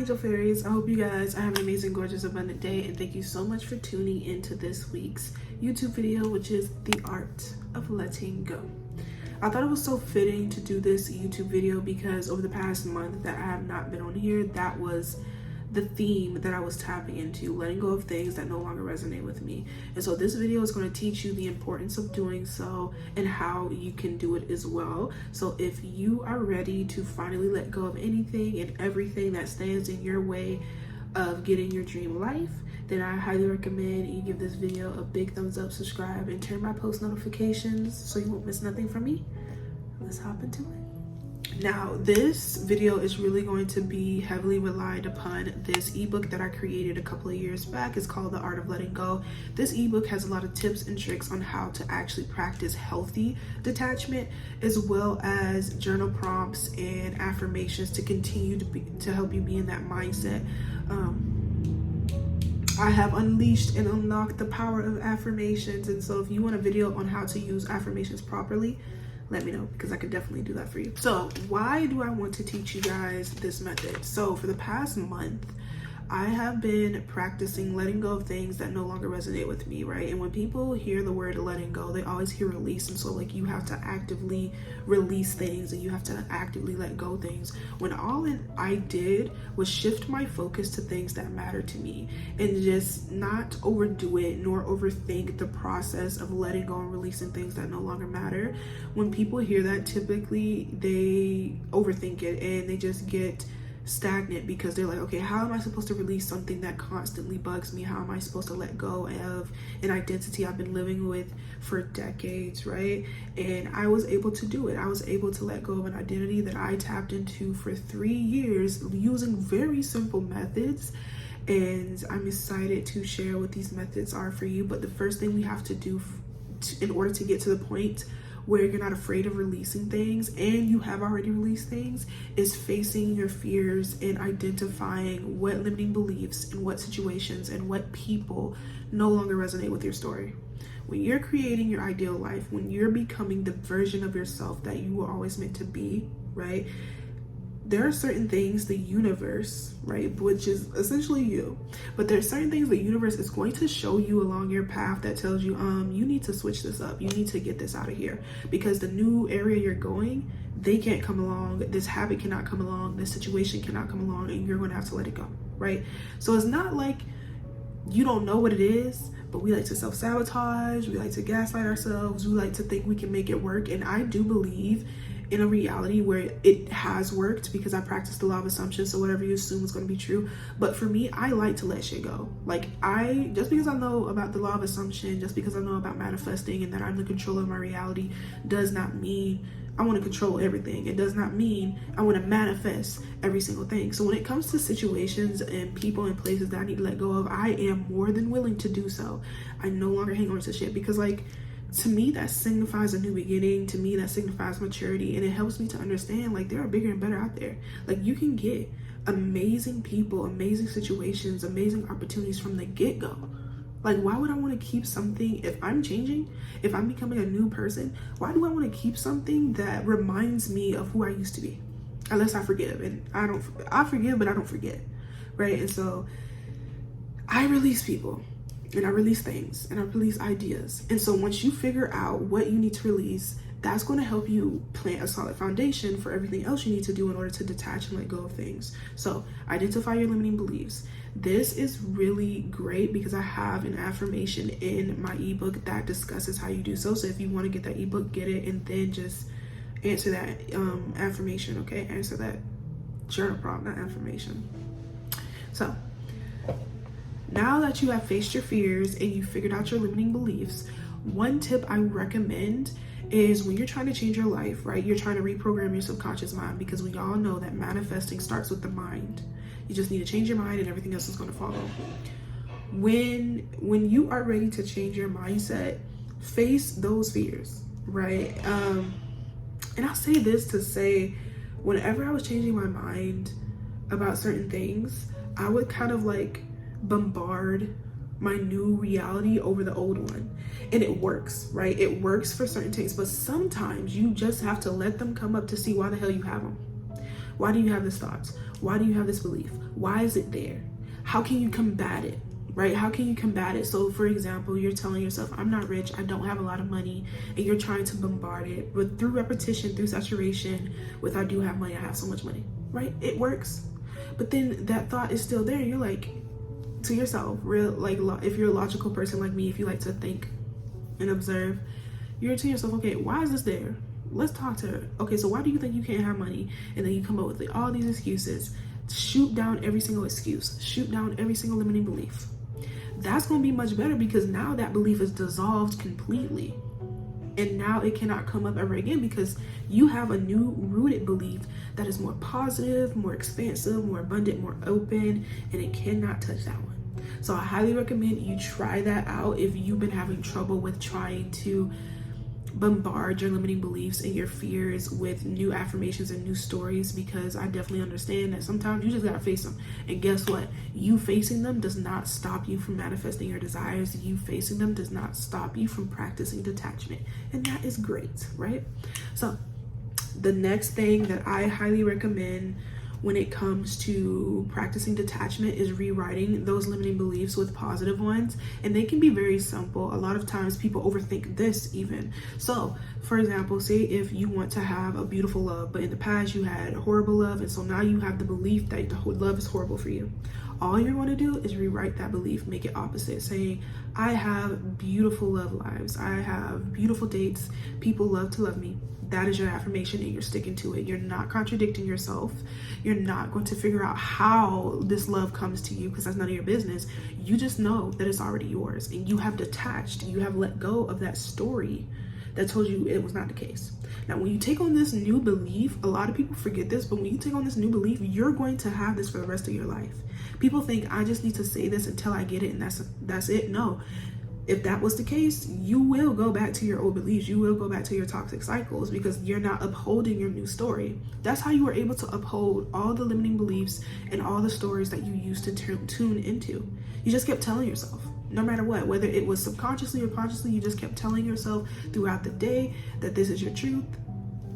angel fairies, I hope you guys are having an amazing, gorgeous, abundant day, and thank you so much for tuning into this week's YouTube video, which is the art of letting go. I thought it was so fitting to do this YouTube video because over the past month that I have not been on here, that was the theme that I was tapping into, letting go of things that no longer resonate with me. And so this video is going to teach you the importance of doing so and how you can do it as well. So if you are ready to finally let go of anything and everything that stands in your way of getting your dream life, then I highly recommend you give this video a big thumbs up, subscribe, and turn my post notifications so you won't miss nothing from me. Let's hop into it. Now, this video is really going to be heavily relied upon this ebook that I created a couple of years back. It's called The Art of Letting Go. This ebook has a lot of tips and tricks on how to actually practice healthy detachment, as well as journal prompts and affirmations to continue to help you be in that mindset. I have unleashed and unlocked the power of affirmations, and so if you want a video on how to use affirmations properly, let me know, because I could definitely do that for you. So why do I want to teach you guys this method? So for the past month, I have been practicing letting go of things that no longer resonate with me, right? And when people hear the word letting go, they always hear release. And so like you have to actively release things and you have to actively let go things. When all I did was shift my focus to things that matter to me and just not overdo it nor overthink the process of letting go and releasing things that no longer matter. When people hear that, typically they overthink it and they just get stagnant because they're like, okay, how am I supposed to release something that constantly bugs me? How am I supposed to let go of an identity I've been living with for decades, right? And I was able to do it. I was able to let go of an identity that I tapped into for 3 years using very simple methods. And I'm excited to share what these methods are for you. But the first thing we have to do in order to get to the point where you're not afraid of releasing things and you have already released things is facing your fears and identifying what limiting beliefs and what situations and what people no longer resonate with your story. When you're creating your ideal life, when you're becoming the version of yourself that you were always meant to be, right? There are certain things the universe, right, which is essentially you, but there are certain things the universe is going to show you along your path that tells you, you need to switch this up. You need to get this out of here because the new area you're going, they can't come along. This habit cannot come along. This situation cannot come along, and you're going to have to let it go, right? So it's not like you don't know what it is, but we like to self-sabotage. We like to gaslight ourselves. We like to think we can make it work. And I do believe in a reality where it has worked because I practiced the law of assumption. So whatever you assume is going to be true. But for me, I like to let shit go. Like just because I know about the law of assumption, just because I know about manifesting and that I'm the controller of my reality does not mean I want to control everything. It does not mean I want to manifest every single thing. So when it comes to situations and people and places that I need to let go of, I am more than willing to do so. I no longer hang on to shit because to me, that signifies a new beginning. To me, that signifies maturity. And it helps me to understand, there are bigger and better out there. You can get amazing people, amazing situations, amazing opportunities from the get-go. Why would I want to keep something if I'm changing, if I'm becoming a new person? Why do I want to keep something that reminds me of who I used to be? Unless I forgive. And I forgive, but I don't forget, right? And so I release people. And I release things and I release ideas. And so once you figure out what you need to release, that's going to help you plant a solid foundation for everything else you need to do in order to detach and let go of things. So identify your limiting beliefs. This is really great because I have an affirmation in my ebook that discusses how you do so. So if you want to get that ebook, get it, and then just answer that affirmation, okay? Answer that journal prompt, not affirmation. So now that you have faced your fears and you figured out your limiting beliefs, one tip I recommend is when you're trying to change your life, right? You're trying to reprogram your subconscious mind because we all know that manifesting starts with the mind. You just need to change your mind and everything else is going to follow. When you are ready to change your mindset, face those fears, right? And I'll say this to say, whenever I was changing my mind about certain things, I would kind of bombard my new reality over the old one. And it works, right? It works for certain things, but sometimes you just have to let them come up to see why the hell you have them. Why do you have this thoughts? Why do you have this belief? Why is it there? How can you combat it, right? How can you combat it? So for example, you're telling yourself, I'm not rich, I don't have a lot of money, and you're trying to bombard it with through repetition, through saturation, with I do have money, I have so much money, right? It works. But then that thought is still there. You're like, to yourself, if you're a logical person like me, if you like to think and observe, you're to yourself, okay, why is this there? Let's talk to her. Okay, so why do you think you can't have money? And then you come up with all these excuses. Shoot down every single excuse. Shoot down every single limiting belief. That's going to be much better, because now that belief is dissolved completely. And now it cannot come up ever again, because you have a new rooted belief that is more positive, more expansive, more abundant, more open, and it cannot touch that one. So I highly recommend you try that out if you've been having trouble with trying to bombard your limiting beliefs and your fears with new affirmations and new stories, because I definitely understand that sometimes you just gotta face them. And guess what? You facing them does not stop you from manifesting your desires. You facing them does not stop you from practicing detachment. And that is great, right? So the next thing that I highly recommend when it comes to practicing detachment is rewriting those limiting beliefs with positive ones. And they can be very simple. A lot of times people overthink this even. So for example, say if you want to have a beautiful love, but in the past you had horrible love, and so now you have the belief that love is horrible for you. All you're going to do is rewrite that belief, make it opposite, saying, I have beautiful love lives, I have beautiful dates, people love to love me. That is your affirmation, and you're sticking to it. You're not contradicting yourself. You're not going to figure out how this love comes to you, because that's none of your business. You just know that it's already yours, and you have detached. You have let go of that story that told you it was not the case. Now, when you take on this new belief, a lot of people forget this, but when you take on this new belief, you're going to have this for the rest of your life. People think, I just need to say this until I get it, and that's it. No. If that was the case, you will go back to your old beliefs. You will go back to your toxic cycles, because you're not upholding your new story. That's how you were able to uphold all the limiting beliefs and all the stories that you used to tune into. You just kept telling yourself, no matter what, whether it was subconsciously or consciously, you just kept telling yourself throughout the day that this is your truth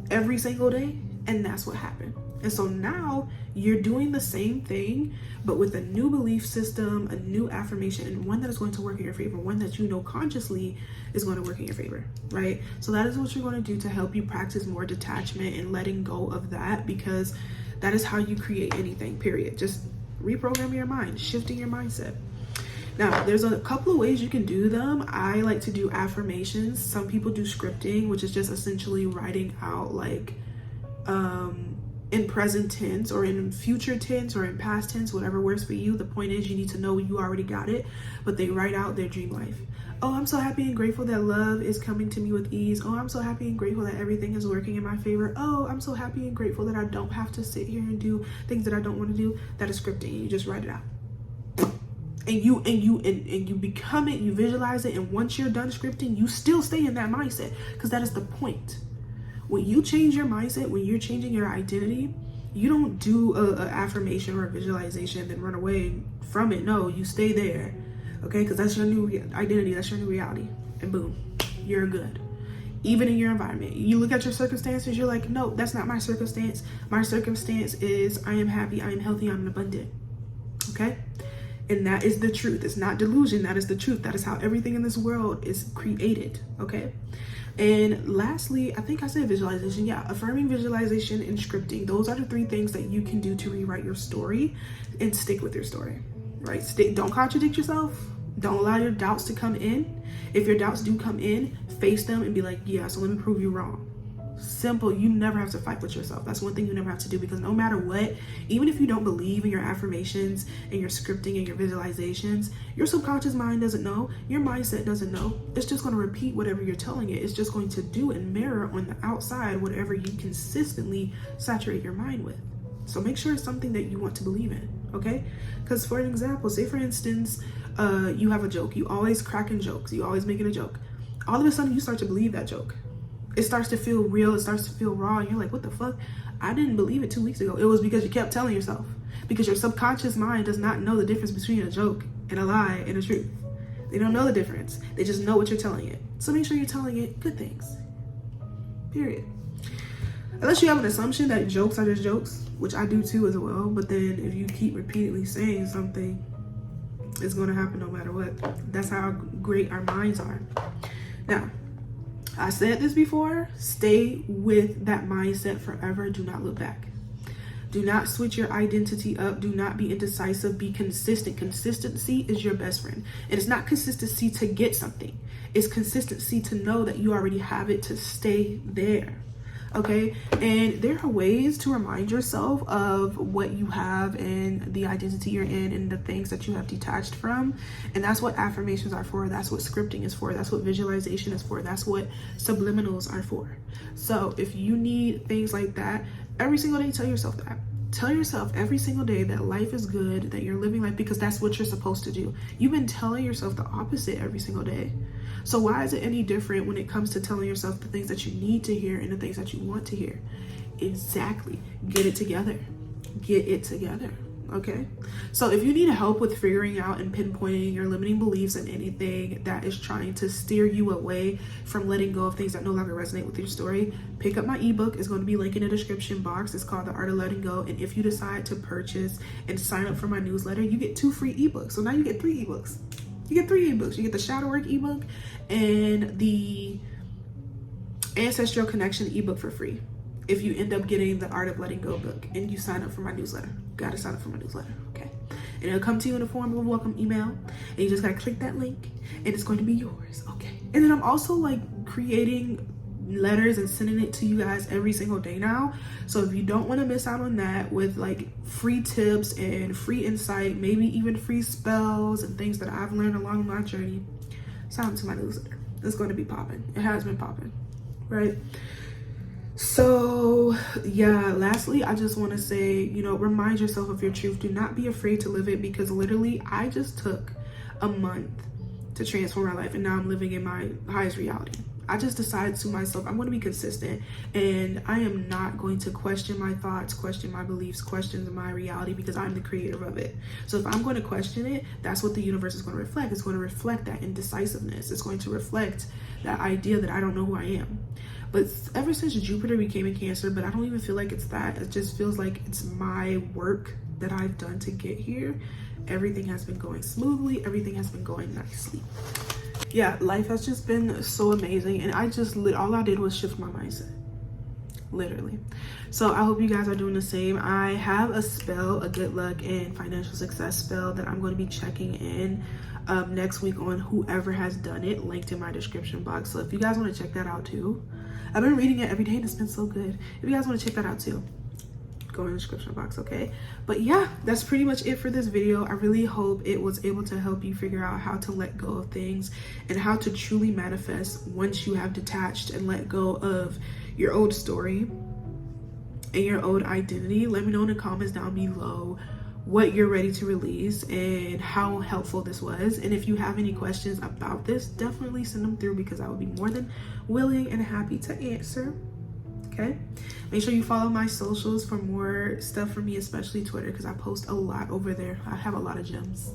every single day. And that's what happened. And so now you're doing the same thing, but with a new belief system, a new affirmation, and one that is going to work in your favor, one that you know consciously is going to work in your favor, right? So that is what you're going to do to help you practice more detachment and letting go of that, because that is how you create anything, period. Just reprogram your mind, shifting your mindset. Now, there's a couple of ways you can do them. I like to do affirmations. Some people do scripting, which is just essentially writing out like, in present tense or in future tense or in past tense, whatever works for you. The point is, you need to know you already got it, but they write out their dream life. Oh, I'm so happy and grateful that love is coming to me with ease. Oh, I'm so happy and grateful that everything is working in my favor. Oh, I'm so happy and grateful that I don't have to sit here and do things that I don't want to do. That is scripting. You just write it out. And you become it, you visualize it, and once you're done scripting, you still stay in that mindset, because that is the point. When you change your mindset, when you're changing your identity, you don't do a affirmation or a visualization and then run away from it. No, you stay there, okay? Because that's your new identity, that's your new reality, and boom, you're good. Even in your environment, you look at your circumstances, you're like, no, that's not my circumstance. My circumstance is I am happy, I am healthy, I'm abundant, okay? And that is the truth. It's not delusion. That is the truth. That is how everything in this world is created, okay? And lastly, I think I said visualization. Yeah, affirming, visualization, and scripting. Those are the three things that you can do to rewrite your story and stick with your story, right? Don't contradict yourself. Don't allow your doubts to come in. If your doubts do come in, face them and be like, yeah, so let me prove you wrong. Simple. You never have to fight with yourself. That's one thing you never have to do, because no matter what, even if you don't believe in your affirmations and your scripting and your visualizations, your subconscious mind doesn't know, your mindset doesn't know. It's just going to repeat whatever you're telling it. It's just going to do and mirror on the outside whatever you consistently saturate your mind with. So make sure it's something that you want to believe in, okay? Because for an example, say for instance, you have a joke. You always cracking jokes. You always making a joke. All of a sudden, you start to believe that joke. It starts to feel real. It starts to feel raw. And you're like, what the fuck? I didn't believe it 2 weeks ago. It was because you kept telling yourself. Because your subconscious mind does not know the difference between a joke and a lie and a truth. They don't know the difference. They just know what you're telling it. So make sure you're telling it good things. Period. Unless you have an assumption that jokes are just jokes, which I do too as well. But then if you keep repeatedly saying something, it's going to happen no matter what. That's how great our minds are. Now, I said this before, stay with that mindset forever. Do not look back. Do not switch your identity up. Do not be indecisive. Be consistent. Consistency is your best friend. And it's not consistency to get something. It's consistency to know that you already have it, to stay there. Okay? And there are ways to remind yourself of what you have and the identity you're in and the things that you have detached from. And that's what affirmations are for. That's what scripting is for. That's what visualization is for. That's what subliminals are for. So if you need things like that, every single day, tell yourself that. Tell yourself every single day that life is good, that you're living life, because that's what you're supposed to do. You've been telling yourself the opposite every single day. So why is it any different when it comes to telling yourself the things that you need to hear and the things that you want to hear? Exactly. Get it together. Get it together. Okay? So if you need help with figuring out and pinpointing your limiting beliefs and anything that is trying to steer you away from letting go of things that no longer resonate with your story, pick up my ebook. It's going to be linked in the description box. It's called The Art of Letting Go. And if you decide to purchase and sign up for my newsletter, you get 2 free ebooks. So now you get 3 ebooks. You get 3 ebooks. You get the Shadow Work ebook and the Ancestral Connection ebook for free. If you end up getting the Art of Letting Go book and you sign up for my newsletter, gotta sign up for my newsletter, okay? And it'll come to you in the form of a welcome email, and you just gotta click that link, and it's going to be yours, okay? And then I'm also like creating letters and sending it to you guys every single day now. So if you don't want to miss out on that, with like free tips and free insight, maybe even free spells and things that I've learned along my journey, sign up to my newsletter. It's going to be popping. It has been popping, right? So yeah, lastly, I just want to say, you know, remind yourself of your truth. Do not be afraid to live it, because literally I just took a month to transform my life, and now I'm living in my highest reality. I just decided to myself, I'm going to be consistent, and I am not going to question my thoughts, question my beliefs, question my reality, because I'm the creator of it. So if I'm going to question it, that's what the universe is going to reflect. It's going to reflect that indecisiveness. It's going to reflect that idea that I don't know who I am. But ever since Jupiter became in Cancer, but I don't even feel like it's that. It just feels like it's my work that I've done to get here. Everything has been going smoothly. Everything has been going nicely. Yeah, life has just been so amazing, and all I did was shift my mindset, literally. So I hope you guys are doing the same. I have a spell, a good luck and financial success spell that I'm going to be checking in next week on whoever has done it, linked in my description box. So if you guys want to check that out too, I've been reading it every day and it's been so good. If you guys want to check that out too, go in the description box, okay? But yeah, that's pretty much it for this video. I really hope it was able to help you figure out how to let go of things and how to truly manifest once you have detached and let go of your old story and your old identity. Let me know in the comments down below what you're ready to release and how helpful this was. And if you have any questions about this, definitely send them through, because I would be more than willing and happy to answer. Okay, make sure you follow my socials for more stuff from me, especially Twitter, because I post a lot over there. I have a lot of gems.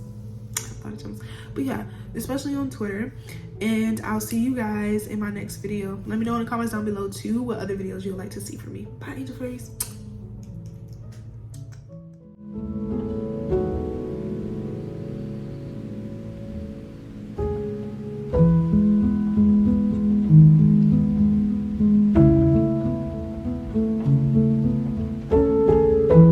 But yeah, especially on Twitter. And I'll see you guys in my next video. Let me know in the comments down below too what other videos you would like to see from me. Bye, Angel Fairies.